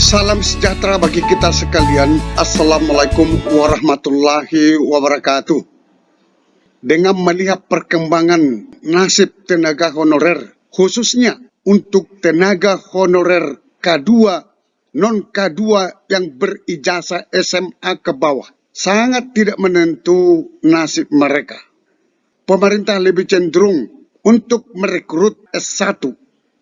Salam sejahtera bagi kita sekalian. Assalamualaikum warahmatullahi wabarakatuh. Dengan melihat perkembangan nasib tenaga honorer, khususnya untuk tenaga honorer K2, non K2 yang berijazah SMA ke bawah, sangat tidak menentu nasib mereka. Pemerintah lebih cenderung untuk merekrut S1,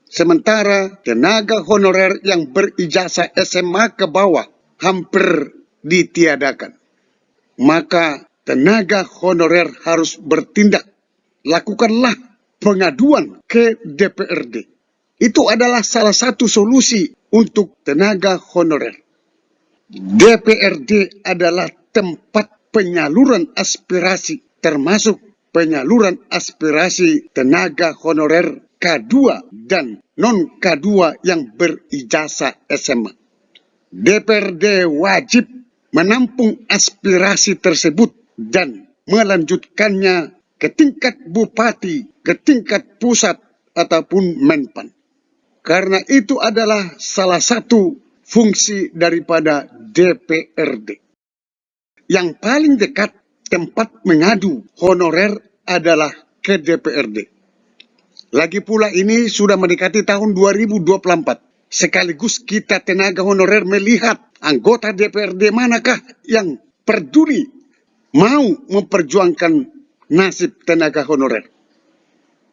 sementara tenaga honorer yang berijazah SMA ke bawah hampir ditiadakan. Maka tenaga honorer harus bertindak. Lakukanlah pengaduan ke DPRD. Itu adalah salah satu solusi untuk tenaga honorer. DPRD adalah tempat penyaluran aspirasi, termasuk penyaluran aspirasi tenaga honorer K2 dan non K2 yang berijazah SMA. DPRD wajib menampung aspirasi tersebut dan melanjutkannya ke tingkat bupati, ke tingkat pusat ataupun Menpan. Karena itu adalah salah satu fungsi daripada DPRD. Yang paling dekat tempat mengadu honorer adalah ke DPRD. Lagi pula ini sudah mendekati tahun 2024. Sekaligus kita tenaga honorer melihat anggota DPRD manakah yang peduli mau memperjuangkan nasib tenaga honorer.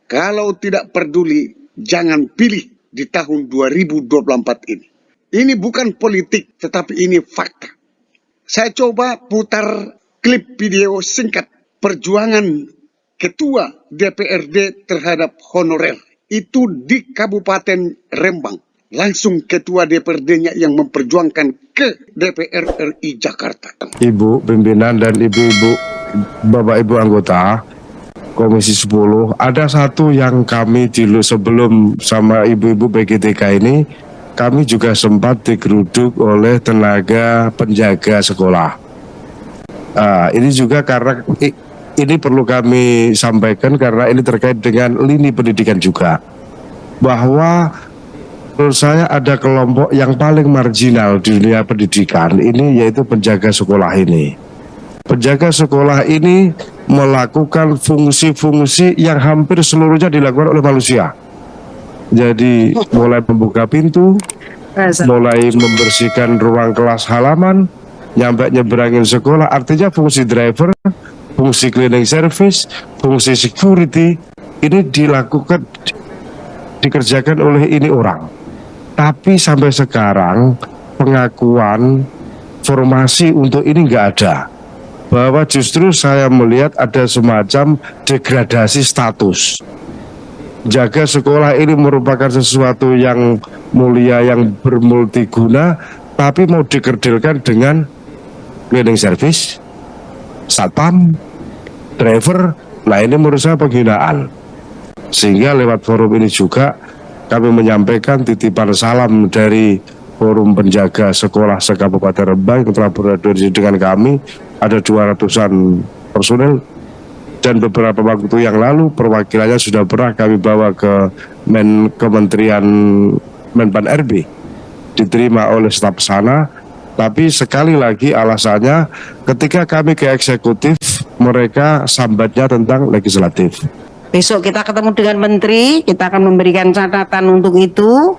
Kalau tidak peduli, jangan pilih di tahun 2024 ini. Ini bukan politik, tetapi ini fakta. Saya coba putar klip video singkat perjuangan Ketua DPRD terhadap honorer. Itu di Kabupaten Rembang. Langsung Ketua DPRD-nya yang memperjuangkan ke DPR RI Jakarta. Ibu pimpinan dan ibu-ibu, bapak-ibu anggota Komisi 10, ada satu yang kami dulu sebelum sama ibu-ibu PGTK ini, kami juga sempat digeruduk oleh tenaga penjaga sekolah. Ini juga karena ini perlu kami sampaikan karena ini terkait dengan lini pendidikan juga, bahwa menurut saya ada kelompok yang paling marginal di dunia pendidikan ini, yaitu penjaga sekolah ini. Penjaga sekolah ini melakukan fungsi-fungsi yang hampir seluruhnya dilakukan oleh manusia. Jadi mulai membuka pintu, mulai membersihkan ruang kelas halaman, nyampe nyeberangin sekolah, artinya fungsi driver, fungsi cleaning service, fungsi security, ini dikerjakan oleh ini orang. Tapi sampai sekarang pengakuan formasi untuk ini nggak ada. Bahwa justru saya melihat ada semacam degradasi status. Jaga sekolah ini merupakan sesuatu yang mulia, yang bermultiguna, tapi mau dikerdilkan dengan cleaning service, satpam, driver. Nah, ini menurut saya penghinaan. Sehingga lewat forum ini juga kami menyampaikan titipan salam dari forum penjaga sekolah se-Kabupaten Rembang yang telah berkoordinasi dengan kami. Ada 200-an personel, dan beberapa waktu yang lalu perwakilannya sudah pernah kami bawa ke Kementerian Menpan RB, diterima oleh staf sana. Tapi sekali lagi alasannya ketika kami ke eksekutif, mereka sambatnya tentang legislatif. Besok kita ketemu dengan menteri, kita akan memberikan catatan untuk itu,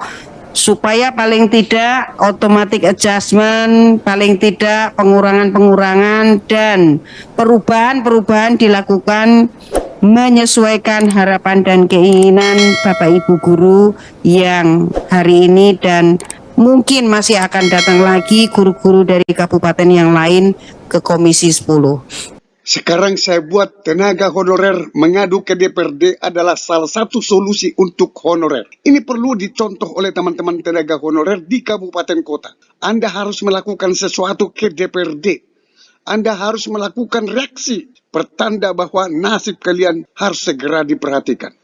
supaya paling tidak automatic adjustment, paling tidak pengurangan-pengurangan dan perubahan-perubahan dilakukan menyesuaikan harapan dan keinginan Bapak Ibu guru yang hari ini dan mungkin masih akan datang lagi guru-guru dari kabupaten yang lain ke Komisi 10. Sekarang saya buat tenaga honorer mengadu ke DPRD adalah salah satu solusi untuk honorer. Ini perlu dicontoh oleh teman-teman tenaga honorer di kabupaten kota. Anda harus melakukan sesuatu ke DPRD. Anda harus melakukan reaksi, pertanda bahwa nasib kalian harus segera diperhatikan.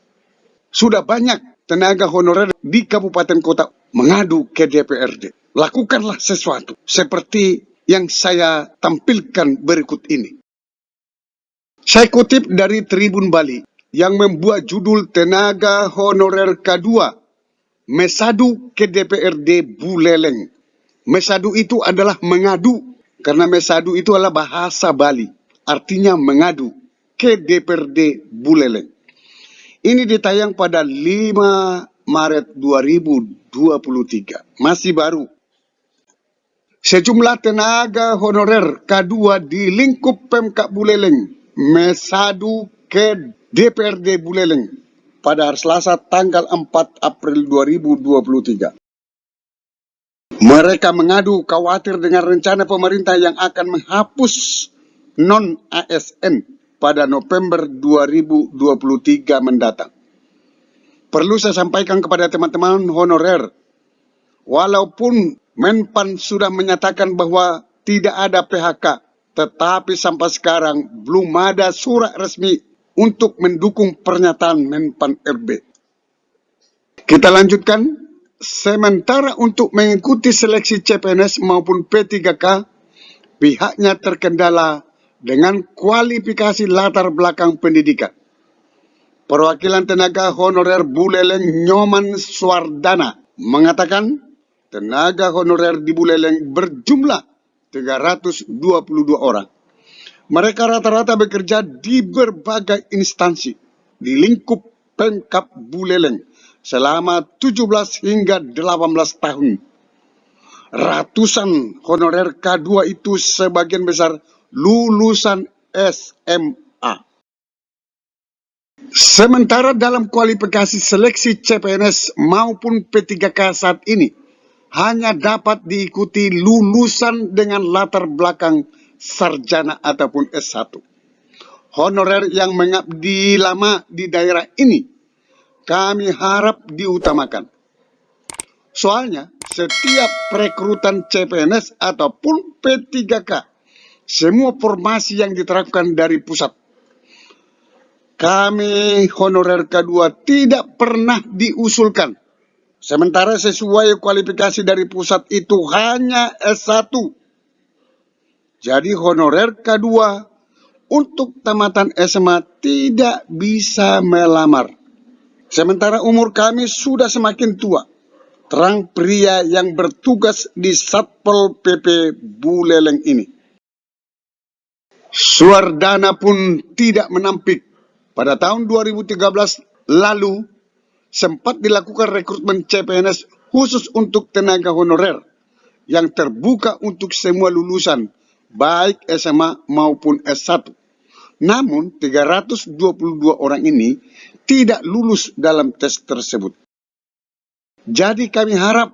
Sudah banyak tenaga honorer di kabupaten kota mengadu ke DPRD. Lakukanlah sesuatu seperti yang saya tampilkan berikut ini. Saya kutip dari Tribun Bali yang membuat judul Tenaga Honorer K2 Mesadu ke DPRD Buleleng. Mesadu itu adalah mengadu, karena mesadu itu adalah bahasa Bali, artinya mengadu ke DPRD Buleleng. Ini ditayang pada 5 Maret 2023, masih baru. Sejumlah tenaga honorer K2 di lingkup Pemkab Buleleng mesadu ke DPRD Buleleng pada hari Selasa tanggal 4 April 2023. Mereka mengadu khawatir dengan rencana pemerintah yang akan menghapus non-ASN pada November 2023 mendatang. Perlu saya sampaikan kepada teman-teman honorer, walaupun Menpan sudah menyatakan bahwa tidak ada PHK, tetapi sampai sekarang belum ada surat resmi untuk mendukung pernyataan Menpan RB. Kita lanjutkan. Sementara untuk mengikuti seleksi CPNS maupun P3K, pihaknya terkendala dengan kualifikasi latar belakang pendidikan. Perwakilan tenaga honorer Buleleng Nyoman Swardana mengatakan tenaga honorer di Buleleng berjumlah 322 orang. Mereka rata-rata bekerja di berbagai instansi di lingkup Pemkab Buleleng selama 17 hingga 18 tahun. Ratusan honorer K2 itu sebagian besar lulusan SMA. Sementara dalam kualifikasi seleksi CPNS maupun P3K saat ini hanya dapat diikuti lulusan dengan latar belakang sarjana ataupun S1. Honorer yang mengabdi lama di daerah ini kami harap diutamakan. Soalnya setiap perekrutan CPNS ataupun P3K, semua formasi yang diterapkan dari pusat. Kami honorer K2 tidak pernah diusulkan. Sementara sesuai kualifikasi dari pusat itu hanya S1. Jadi honorer K2 untuk tamatan SMA tidak bisa melamar. Sementara umur kami sudah semakin tua. Terang pria yang bertugas di Satpol PP Buleleng ini. Swardana pun tidak menampik. Pada tahun 2013 lalu sempat dilakukan rekrutmen CPNS khusus untuk tenaga honorer yang terbuka untuk semua lulusan, baik SMA maupun S1. Namun 322 orang ini tidak lulus dalam tes tersebut. Jadi kami harap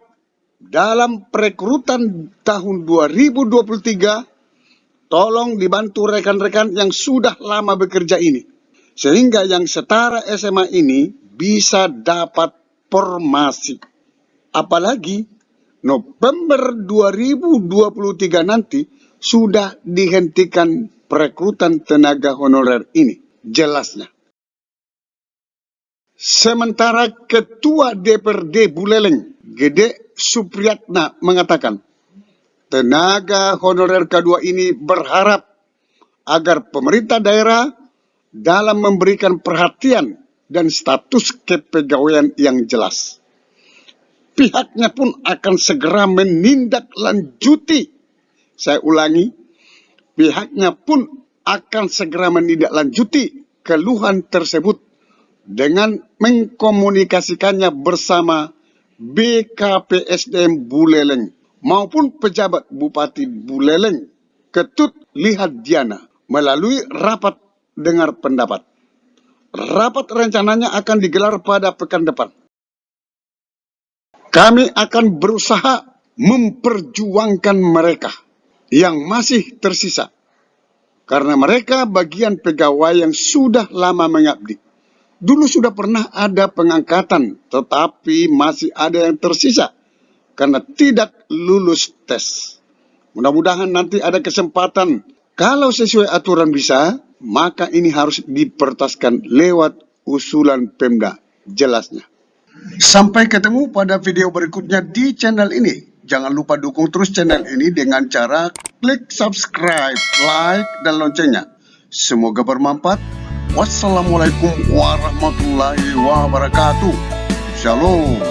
dalam perekrutan tahun 2023 tolong dibantu rekan-rekan yang sudah lama bekerja ini, sehingga yang setara SMA ini bisa dapat formasi. Apalagi November 2023 nanti sudah dihentikan perekrutan tenaga honorer ini, jelasnya. Sementara Ketua DPRD Buleleng, Gede Supriyatna mengatakan, tenaga honorer K2 ini berharap agar pemerintah daerah dalam memberikan perhatian dan status kepegawaian yang jelas. Pihaknya pun akan segera menindaklanjuti. Saya ulangi, pihaknya pun akan segera menindaklanjuti keluhan tersebut dengan mengkomunikasikannya bersama BKPSDM Buleleng maupun pejabat Bupati Buleleng Ketut Lihat Diana melalui rapat dengar pendapat. Rapat rencananya akan digelar pada pekan depan. Kami akan berusaha memperjuangkan mereka yang masih tersisa, karena mereka bagian pegawai yang sudah lama mengabdi. Dulu sudah pernah ada pengangkatan, tetapi masih ada yang tersisa karena tidak lulus tes. Mudah-mudahan nanti ada kesempatan. Kalau sesuai aturan bisa, maka ini harus dipertaskan lewat usulan Pemda, jelasnya. Sampai ketemu pada video berikutnya di channel ini. Jangan lupa dukung terus channel ini dengan cara klik subscribe, like, dan loncengnya. Semoga bermanfaat. Wassalamualaikum warahmatullahi wabarakatuh. Shalom.